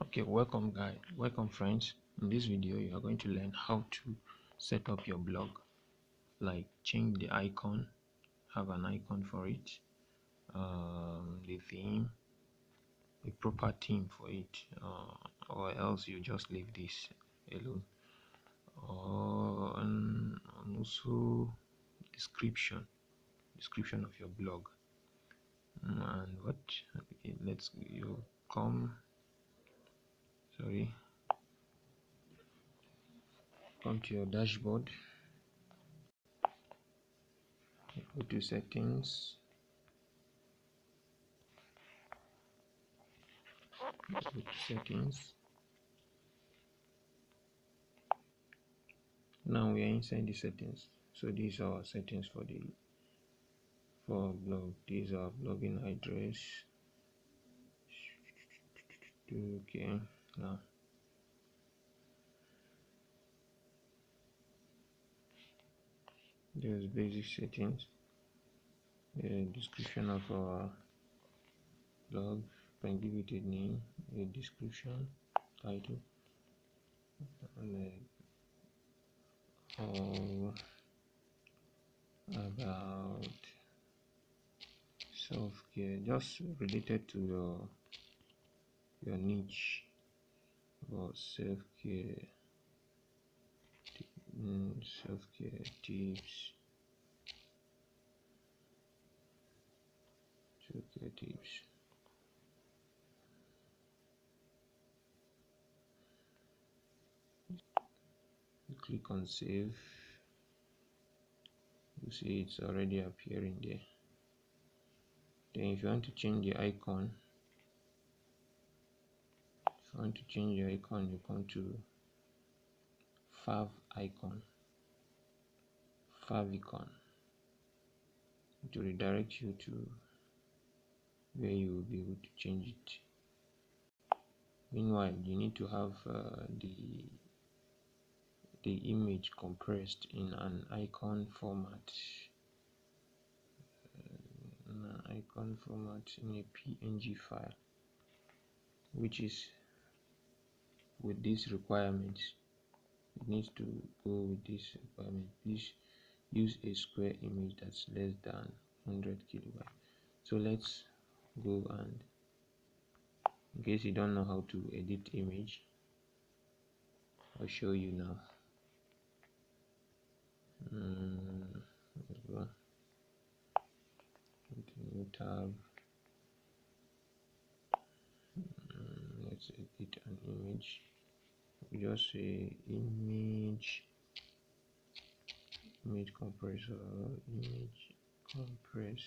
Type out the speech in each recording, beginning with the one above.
Okay, welcome friends. In this video you are going to learn how to set up your blog, like change the icon, have an icon for it, the theme, a proper theme for it, or else you just leave this alone, and also description of your blog. And what, okay, let's you come sorry come to your dashboard, go to settings, now we are inside the settings. So these are our settings for blog. These are blogging address. Okay, now there's basic settings, the description of our blog, can give it a name, a description, title, and all about self-care, just related to your niche, about self-care, self-care tips, self-care tips. You click on save, you see it's already appearing there. Then if you want to change the icon, you come to favicon to redirect you to where you will be able to change it. Meanwhile, you need to have the image compressed in an icon format, in a PNG file, which is with these requirements. It needs to go with this requirement. Please use a square image that's less than 100 kilobytes. So let's go, and in case you don't know how to edit image, I'll show you now. Let's go into new tab. Let's edit an image. Just say image compressor, image compress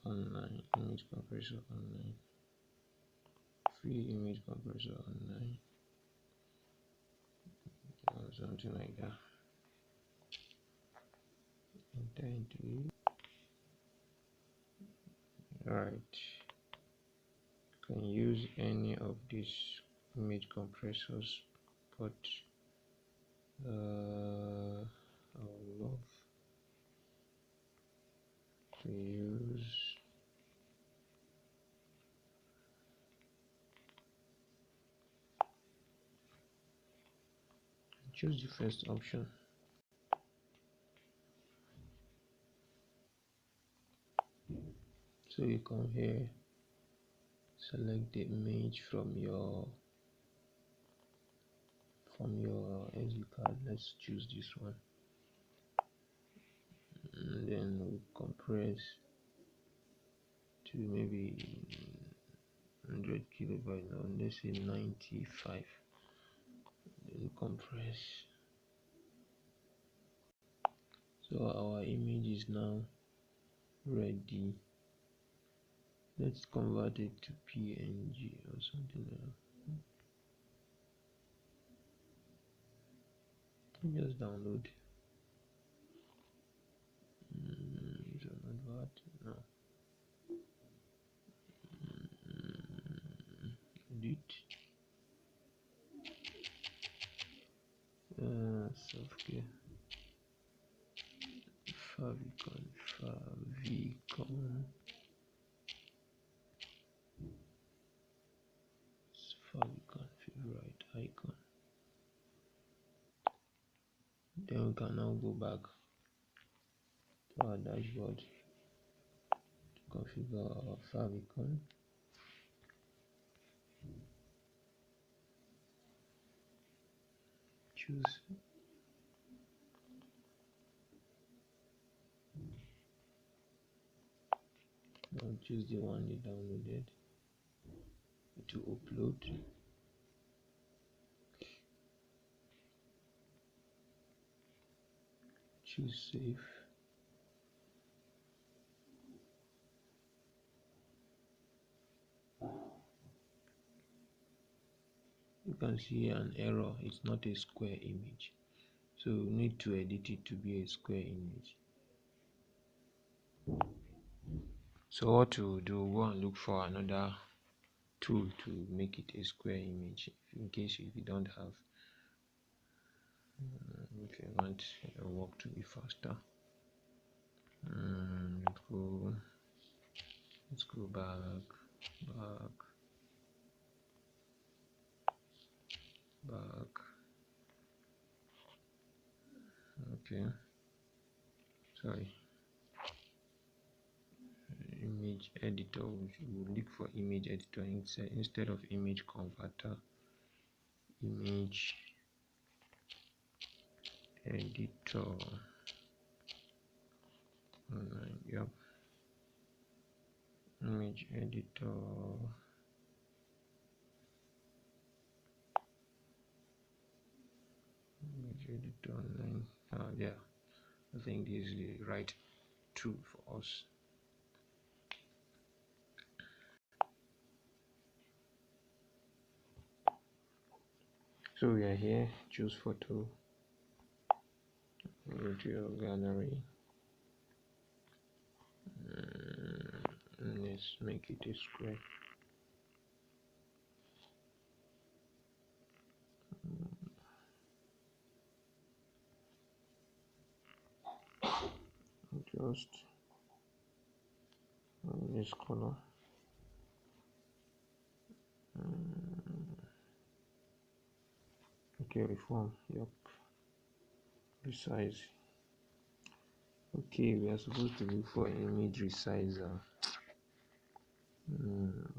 online, image compressor online, free image compressor online, or something like that. Enter into it. Alright, you can use any of these image compressors, but I would love to use choose the first option. So you come here, select the image from your SD card. Let's choose this one, and then we compress to maybe 100 kilobytes, now let's say 95, then compress. So our image is now ready. Let's convert it to PNG or something else. Just download. Is an advert? No. Edit. Self-care. Favicon. can now go back to our dashboard to configure our favicon. Choose the one you downloaded to upload. Choose save. You can see an error. It's not a square image, so you need to edit it to be a square image. So what to do, go and look for another tool to make it a square image, in case if you don't have, if you want your work to be faster. Let's go back. Okay, sorry. Image editor, we will look for image editor instead of image converter. Image editor. Yep. Image editor. Image editor online. Yeah, I think this is the right tool for us. So we are here, choose photo, go to your gallery, let's make it a square. Just this color. Okay, reform. Yep. Resize. Okay, we are supposed to look for image resizer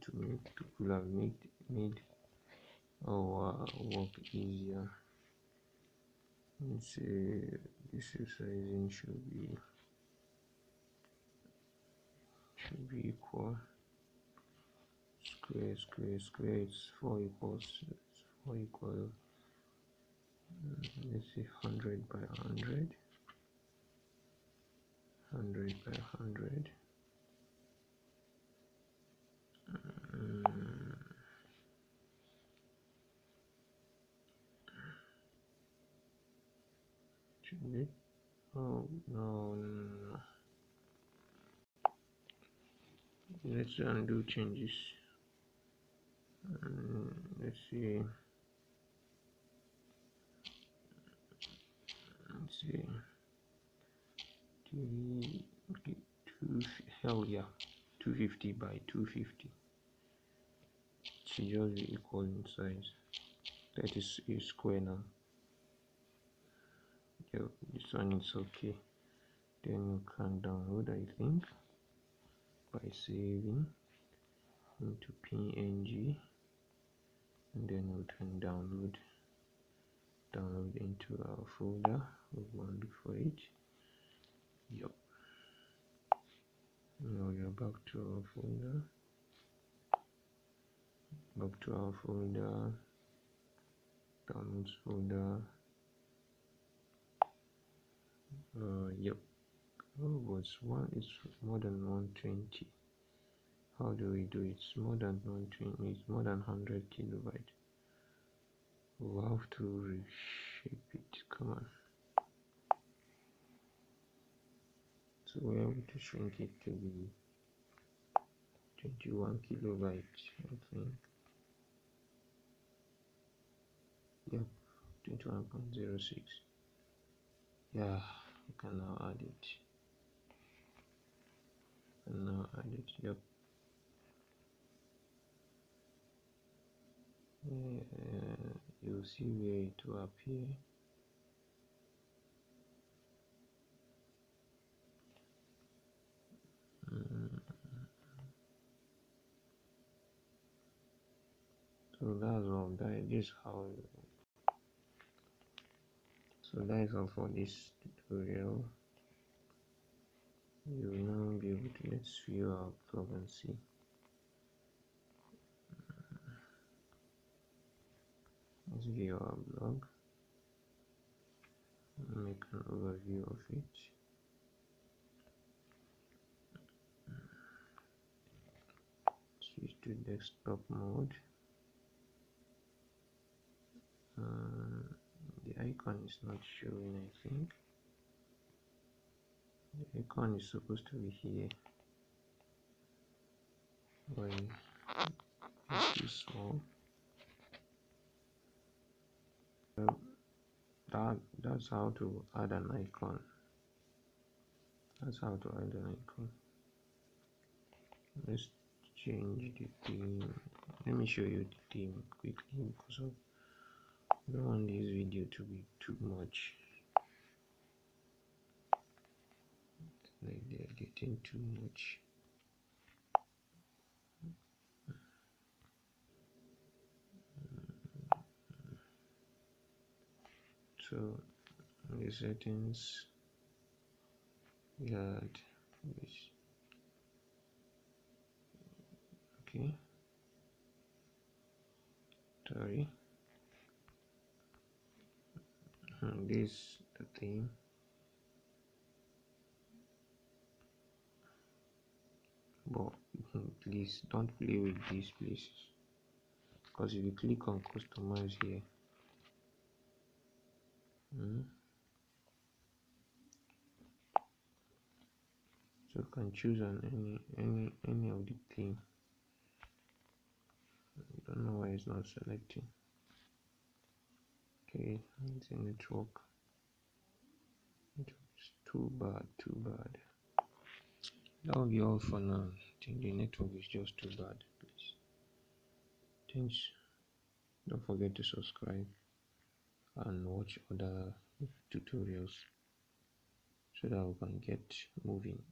to make people have made our work easier. Let's say this resizing should be equal. Square. It's 4 equals. It's 4 equal. Let's say 100 by 100. 100 by 100. Should it? Oh no. Let's undo changes. Let's see. Hell yeah, 250 by 250. It should just be equal in size. That is a square now. Yep, this one is okay. Then you can download, I think, by saving into PNG, and then we can download into our folder. We want to look for it. Yep. Now we are back to our folder. Downloads folder. Yep. Oh, it's more than 120. How do we do it? It's more than 120. It's more than 100 kilobyte. We'll have to reshape it. Come on. So we're able to shrink it to be 21 kilobyte, I think. Yep, 21.06. Yeah, you can now add it. Yep. You'll see where it will appear. So that's all. That is how. So that is all for this tutorial. You will now be able to, let's view our blog and see. Let's view our blog. Make an overview of it. Switch to desktop mode. The icon is not showing, I think. The icon is supposed to be here. But it's too small. That's how to add an icon. That's how to add an icon. Let's change the theme. Let me show you the theme quickly because I don't want this video to be too much. Like they're getting too much. So the settings we had this. Okay, sorry. This the theme. But please don't play with these places, because if you click on customize here, so you can choose on any of the theme. I don't know why it's not selecting. Okay, it's a network. It's too bad. That will be all for now. I think the network is just too bad. Please, thanks. Don't forget to subscribe and watch other tutorials so that we can get moving.